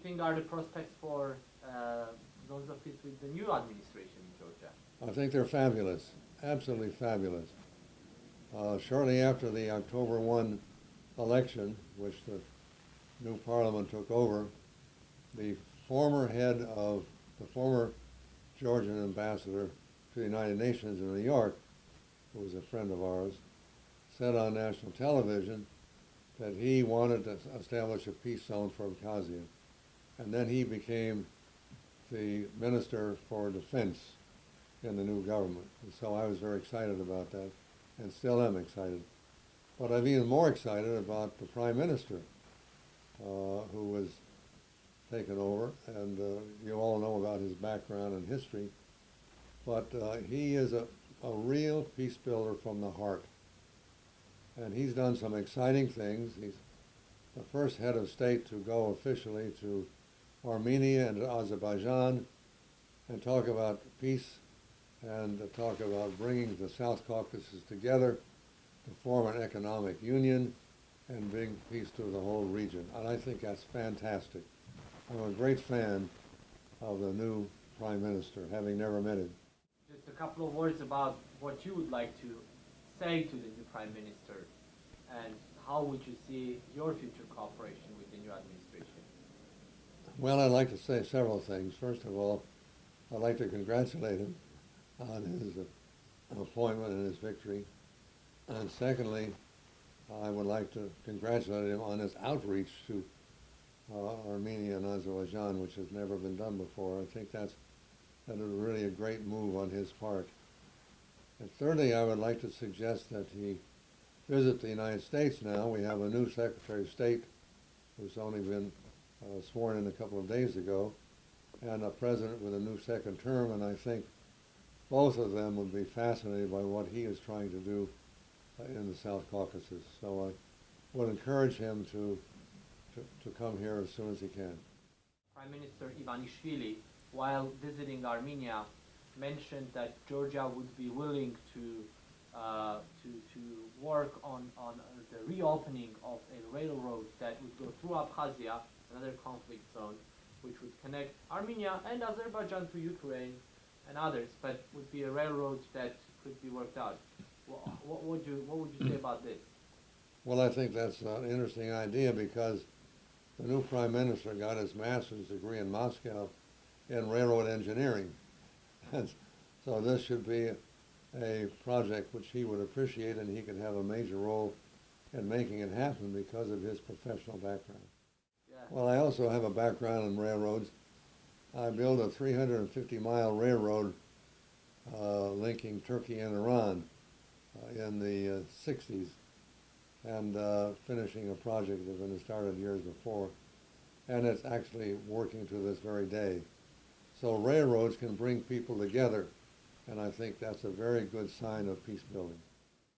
think are the prospects for those of peace with the new administration in Georgia? I think they're fabulous, absolutely fabulous. Shortly after the October 1 election, which the new parliament took over, the former Georgian ambassador to the United Nations in New York, who was a friend of ours, said on national television that he wanted to establish a peace zone for Abkhazia. And then he became the Minister for Defense in the new government. And so I was very excited about that, and still am excited. But I'm even more excited about the Prime Minister, who was taken over, and you all know about his background and history. But he is a real peace builder from the heart. And he's done some exciting things. He's the first head of state to go officially to Armenia and Azerbaijan and talk about peace and talk about bringing the South Caucasus together to form an economic union and bring peace to the whole region. And I think that's fantastic. I'm a great fan of the new Prime Minister, having never met him. Just a couple of words about what you would like to say to the new Prime Minister, and how would you see your future cooperation with the new administration? Well, I'd like to say several things. First of all, I'd like to congratulate him on his appointment and his victory. And secondly, I would like to congratulate him on his outreach to Armenia and Azerbaijan, which has never been done before. I think that is really a great move on his part. And thirdly, I would like to suggest that he visit the United States now. We have a new Secretary of State who's only been sworn in a couple of days ago, and a president with a new second term, and I think both of them would be fascinated by what he is trying to do in the South Caucasus. So I would encourage him to come here as soon as he can. Prime Minister Ivanishvili, while visiting Armenia, mentioned that Georgia would be willing to work on the reopening of a railroad that would go through Abkhazia, another conflict zone, which would connect Armenia and Azerbaijan to Ukraine and others, but would be a railroad that could be worked out. What would you say about this? Well, I think that's an interesting idea, because the new Prime Minister got his master's degree in Moscow in railroad engineering. And so this should be a project which he would appreciate, and he could have a major role in making it happen because of his professional background. Yeah. Well, I also have a background in railroads. I built a 350-mile railroad linking Turkey and Iran in the 60s, and finishing a project that had been started years before. And it's actually working to this very day. So railroads can bring people together, and I think that's a very good sign of peace building.